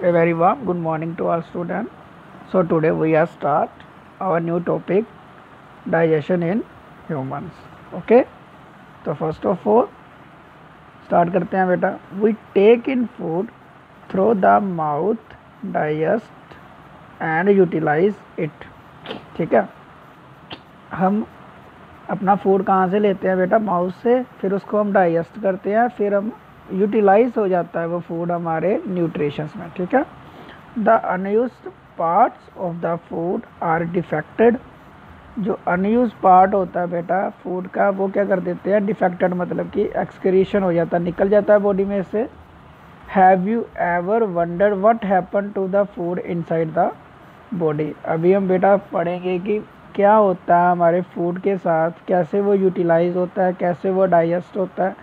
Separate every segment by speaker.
Speaker 1: A very warm good morning to all students. So today we are start our new topic digestion in humans. Okay. तो first of all start करते हैं बेटा. We take in food through the mouth, digest and utilize it. ठीक है. हम अपना food कहाँ से लेते हैं बेटा? माउथ से. फिर उसको हम डाइजेस्ट करते हैं. फिर हम यूटिलाइज हो जाता है वो फूड हमारे न्यूट्रिशंस में. ठीक है. The unused parts of the food are defected. जो अनयूज पार्ट होता है बेटा फूड का वो क्या कर देते हैं? डिफेक्टेड मतलब कि एक्सक्रीशन हो जाता है, निकल जाता है बॉडी में से. Have you ever wondered what happen to the food inside the body? अभी हम बेटा पढ़ेंगे कि क्या होता है हमारे फूड के साथ, कैसे वो यूटिलाइज होता है, कैसे वो डाइजेस्ट होता है,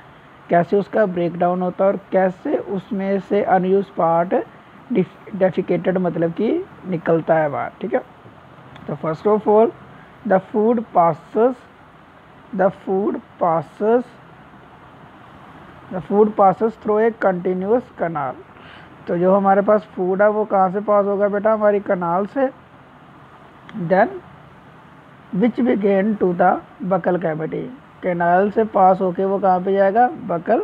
Speaker 1: कैसे उसका ब्रेक डाउन होता है और कैसे उसमें से अनयूज पार्ट डेफिकेटेड मतलब कि निकलता है बाहर. ठीक है. तो first of all the food passes through a continuous canal. तो जो हमारे पास फूड है वो कहाँ से पास होगा बेटा? हमारी कनाल से. Then which begin to the buccal cavity. Canal से पास होके वो कहाँ पे जाएगा? Buccal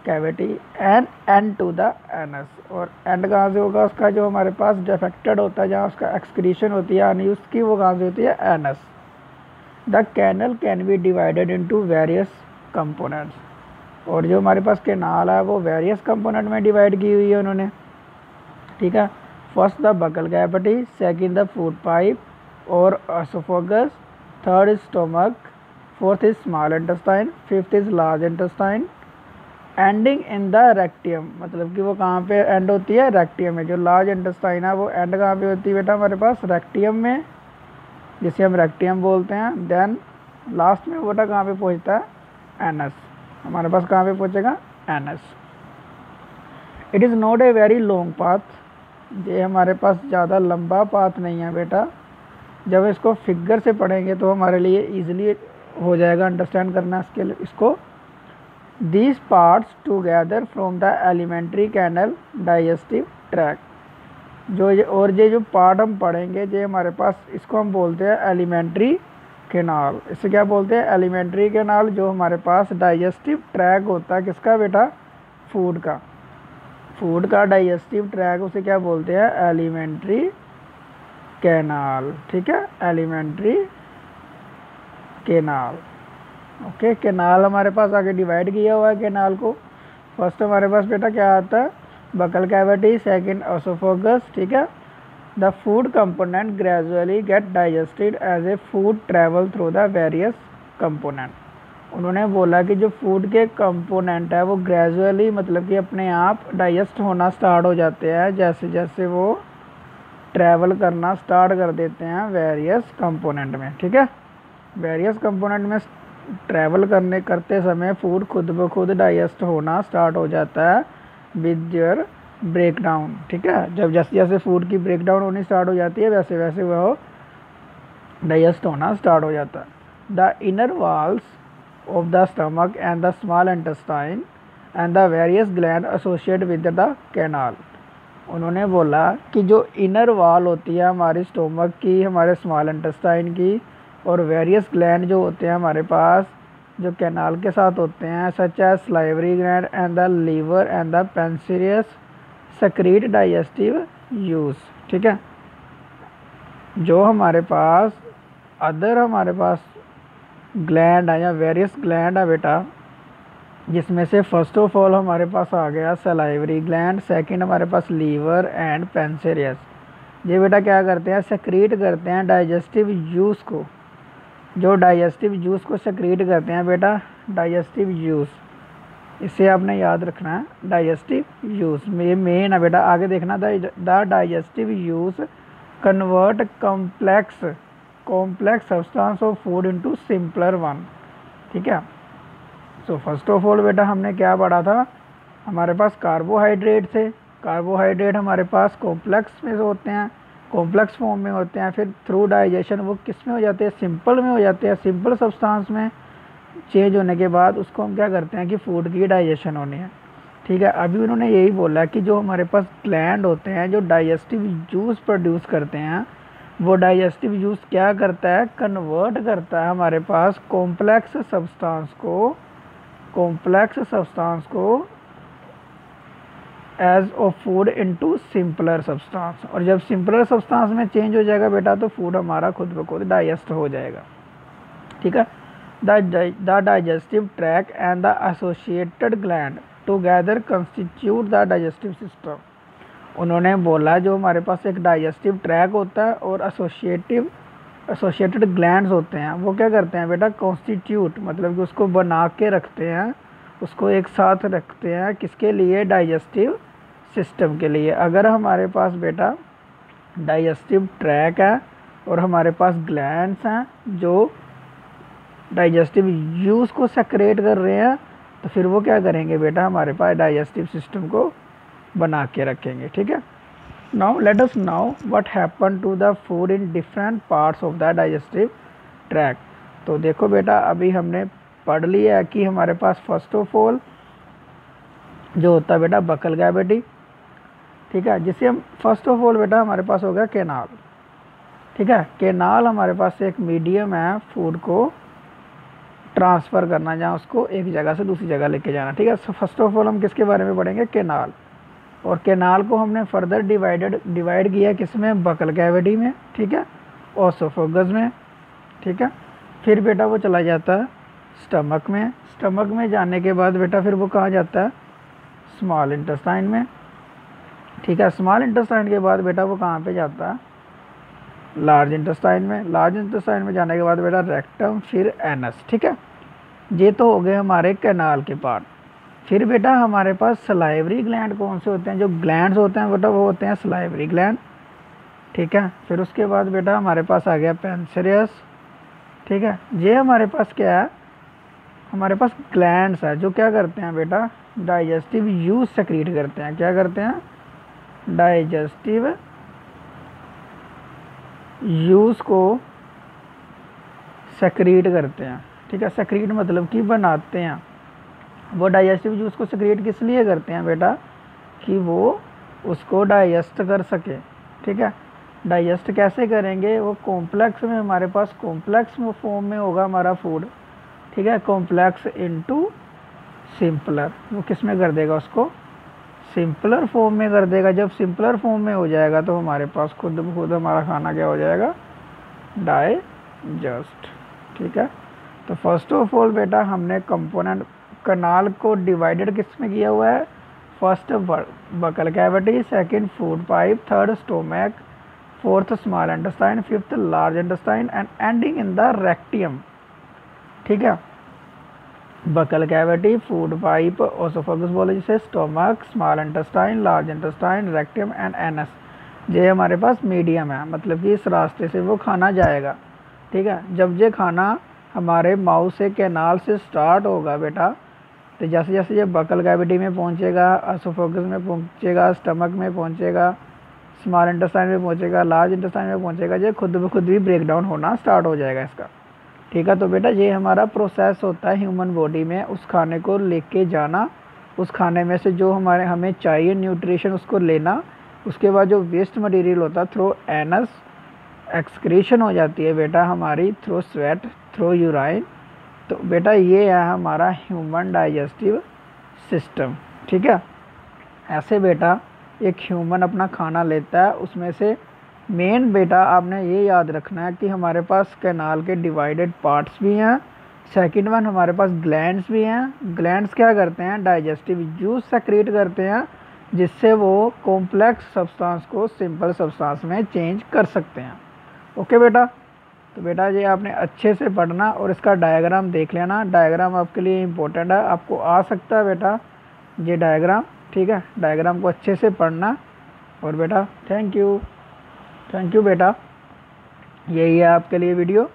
Speaker 1: cavity. And end to the anus. और एंड कहाँ से होगा उसका? जो हमारे पास डिफेक्टेड होता है, जहाँ उसका एक्सक्रीशन होती है अनयूज की, वो कहाँ से होती है? Anus. The canal can be divided into various components. और जो हमारे पास कैनाल है वो वेरियस कंपोनेंट में डिवाइड की हुई है उन्होंने. ठीक है. First the buccal cavity, second the food pipe और oesophagus, third is stomach, fourth is small intestine, fifth is large intestine, ending in the rectum. मतलब कि वो कहाँ पे एंड होती है? रेक्टियम में. जो लार्ज इंटेस्टाइन है वो एंड कहाँ पे होती है बेटा? हमारे पास रेक्टियम में, जिसे हम रेक्टियम बोलते हैं. देन लास्ट में बेटा कहाँ पे पहुँचता है? एनस. हमारे पास कहाँ पे पहुँचेगा? Anus. It is not a very long path. ये हमारे पास ज़्यादा लंबा पाथ नहीं है बेटा. जब इसको फिगर से पढ़ेंगे तो हमारे लिए ईजिली हो जाएगा अंडरस्टैंड करना इसको. These parts together from the alimentary canal digestive tract. जो पार्ट हम पढ़ेंगे ये हमारे पास, इसको हम बोलते हैं एलिमेंट्री कैनाल. इसे क्या बोलते हैं? Alimentary canal. जो हमारे पास डाइजेस्टिव ट्रैक होता है किसका बेटा? फूड का डाइजेस्टिव ट्रैक उसे क्या बोलते हैं? Alimentary canal. ठीक है. Alimentary canal. ओके. कैनाल हमारे पास आगे डिवाइड किया हुआ है कैनाल को. फर्स्ट हमारे पास बेटा क्या आता है? Buccal cavity, second oesophagus. ठीक है. The food component gradually get digested as a food travel through the various component. उन्होंने बोला कि जो फूड के कंपोनेंट है वो ग्रेजुअली मतलब कि अपने आप डाइजेस्ट होना स्टार्ट हो जाते हैं जैसे जैसे वो ट्रैवल करना स्टार्ट कर देते हैं वेरियस कंपोनेंट में. ठीक है. वेरियस कंपोनेंट में ट्रैवल करते समय फूड खुद ब खुद डाइजेस्ट होना स्टार्ट हो जाता है विद देयर ब्रेक डाउन. ठीक है. जब जैसे जैसे फूड की ब्रेक डाउन होनी स्टार्ट हो जाती है वैसे वैसे वह डाइजेस्ट होना स्टार्ट हो जाता है. The inner walls of the stomach and the small intestine and the various gland associate with the canal. उन्होंने बोला कि जो इनर वॉल होती है हमारी स्टोमक की, हमारे स्मॉल इंटेस्टाइन की और वेरियस ग्लैंड जो होते हैं हमारे पास जो कैनाल के साथ होते हैं, such as salivary gland and the liver and the pancreas secrete digestive juice. ठीक है. जो हमारे पास हमारे पास ग्लैंड है या वेरियस ग्लैंड है बेटा, जिसमें से फर्स्ट ऑफ ऑल हमारे पास आ गया सलाइवरी ग्लैंड, सेकंड हमारे पास लीवर एंड पेंक्रियास. ये बेटा क्या करते हैं? सेक्रीट करते हैं डाइजेस्टिव जूस को. जो डाइजेस्टिव जूस को सेक्रीट करते हैं बेटा, डाइजेस्टिव जूस, इसे आपने याद रखना है. डाइजेस्टिव जूस में मेन है बेटा. आगे देखना the digestive juice convert complex substance of food into simpler one. ठीक है. सो फर्स्ट ऑफ ऑल बेटा हमने क्या पढ़ा था? हमारे पास कार्बोहाइड्रेट थे. कार्बोहाइड्रेट हमारे पास कॉम्प्लेक्स में होते हैं, कॉम्प्लेक्स फॉर्म में होते हैं. फिर थ्रू डाइजेशन वो किस में हो जाते हैं? सिंपल में हो जाते हैं. सिंपल सब्सटेंस में चेंज होने के बाद उसको हम क्या करते हैं कि फूड की डाइजेशन होनी है. ठीक है। अभी उन्होंने यही बोला कि जो हमारे पास ग्लैंड होते हैं जो डाइजेस्टिव जूस प्रोड्यूस करते हैं, वो डाइजेस्टिव जूस क्या करता है, कन्वर्ट करता है हमारे पास कॉम्प्लेक्स सब्सटेंस को as of food into simpler substance. और जब सिंपलर सब्सटेंस में चेंज हो जाएगा बेटा तो फूड हमारा खुद ब खुद डाइजेस्ट हो जाएगा। ठीक है। The digestive track and the associated gland together constitute the digestive system. उन्होंने बोला जो हमारे पास एक डाइजेस्टिव ट्रैक होता है और एसोसिएटेड ग्लैंड्स होते हैं, वो क्या करते हैं बेटा, कॉन्स्टिट्यूट मतलब कि उसको बना के रखते हैं, उसको एक साथ रखते हैं, किसके लिए, डाइजेस्टिव सिस्टम के लिए। अगर हमारे पास बेटा डाइजेस्टिव ट्रैक है और हमारे पास ग्लैंड्स हैं जो डाइजेस्टिव जूस को सेक्रेट कर रहे हैं, तो फिर वो क्या करेंगे बेटा, हमारे पास डाइजेस्टिव सिस्टम को बना के रखेंगे। ठीक है। Now let us now what happen to the food in different parts of the digestive tract. तो देखो बेटा अभी हमने पढ़ लिया है कि हमारे पास फर्स्ट ऑफ ऑल जो होता है बेटा बकल कैविटी। ठीक है। जिसे हम फर्स्ट ऑफ ऑल बेटा हमारे पास हो गया कैनाल। ठीक है। कैनाल हमारे पास एक मीडियम है फूड को ट्रांसफ़र करना, जहाँ उसको एक जगह से दूसरी जगह लेके जाना। ठीक है। सो फर्स्ट ऑफ ऑल हम किसके बारे में पढ़ेंगे, कैनाल। और कैनाल को हमने फर्दर डिवाइड किया किसमें, बकल कैविटी में। ठीक है। ओसोफेगस में। ठीक है। फिर बेटा वो चला जाता है स्टमक में। स्टमक में जाने के बाद बेटा फिर वो कहाँ जाता है, स्मॉल इंटेस्टाइन में। ठीक है। स्मॉल इंटेस्टाइन के बाद बेटा वो कहाँ पे जाता है, लार्ज इंटेस्टाइन में। लार्ज इंटेस्टाइन में जाने के बाद बेटा रेक्टम, फिर एनस। ठीक है। ये तो हो गए हमारे कैनाल के पार्ट। फिर बेटा हमारे पास सलाइवरी ग्लैंड कौन से होते हैं, जो ग्लैंड्स होते हैं बेटा वो होते हैं सलाइवरी ग्लैंड। ठीक है। फिर उसके बाद बेटा हमारे पास आ गया पैंक्रियास। ठीक है। ये हमारे पास क्या है, हमारे पास ग्लैंड्स है जो क्या करते हैं बेटा, डाइजेस्टिव जूस सेक्रीट करते हैं। क्या करते हैं, डाइजेस्टिव जूस को सेक्रीट करते हैं। ठीक है। सेक्रीट मतलब कि बनाते हैं। वो डाइजेस्टिव जूस को सेक्रीट किस लिए करते हैं बेटा, कि वो उसको डाइजेस्ट कर सके। ठीक है। डाइजेस्ट कैसे करेंगे, वो कॉम्प्लेक्स में, हमारे पास कॉम्प्लेक्स फॉर्म में होगा हमारा फूड। ठीक है। कॉम्प्लेक्स इनटू सिंपलर, वो किस में कर देगा, उसको सिंपलर फॉर्म में कर देगा। जब सिंपलर फॉर्म में हो जाएगा तो हमारे पास खुद ब खुद हमारा खाना क्या हो जाएगा, डाइजेस्ट। ठीक है। तो फर्स्ट ऑफ ऑल बेटा हमने कंपोनेंट कैनाल को डिवाइडेड किस में किया हुआ है, first buccal cavity, second food pipe, third stomach, fourth small intestine, fifth large intestine and ending in the rectum. ठीक है। Buccal cavity, food pipe, oesophagus बोले जिसे, stomach, small intestine, large intestine, rectum and anus. ये हमारे पास medium है, मतलब कि इस रास्ते से वो खाना जाएगा। ठीक है। जब ये खाना हमारे माउथ से, कैनाल से स्टार्ट होगा बेटा, तो जैसे जैसे ये बकल कैविटी में पहुंचेगा, ओसोफेगस में पहुंचेगा, स्टमक में पहुंचेगा, स्मॉल इंटेस्टाइन में पहुंचेगा, लार्ज इंटेस्टाइन में पहुंचेगा, ये खुद ब खुद भी ब्रेक डाउन होना स्टार्ट हो जाएगा इसका। ठीक है। तो बेटा ये हमारा प्रोसेस होता है ह्यूमन बॉडी में, उस खाने को लेके जाना, उस खाने में से जो हमें चाहिए न्यूट्रिशन उसको लेना, उसके बाद जो वेस्ट मटेरियल होता है थ्रू एनस एक्सक्रीशन हो जाती है बेटा हमारी, थ्रू स्वेट, थ्रू यूराइन। तो बेटा ये है हमारा ह्यूमन डाइजेस्टिव सिस्टम। ठीक है। ऐसे बेटा एक ह्यूमन अपना खाना लेता है, उसमें से मेन बेटा आपने ये याद रखना है कि हमारे पास कैनाल के डिवाइडेड पार्ट्स भी हैं। सेकंड वन हमारे पास ग्लैंड्स भी हैं। ग्लैंड्स क्या करते हैं, डाइजेस्टिव जूस सेक्रेट करते हैं, जिससे वो कॉम्प्लेक्स सब्सटेंस को सिंपल सब्सटेंस में चेंज कर सकते हैं। ओके बेटा। तो बेटा ये आपने अच्छे से पढ़ना और इसका डायग्राम देख लेना। डायग्राम आपके लिए इम्पोर्टेंट है, आपको आ सकता है बेटा ये डायग्राम। ठीक है। डायग्राम को अच्छे से पढ़ना। और बेटा थैंक यू बेटा, यही है आपके लिए वीडियो।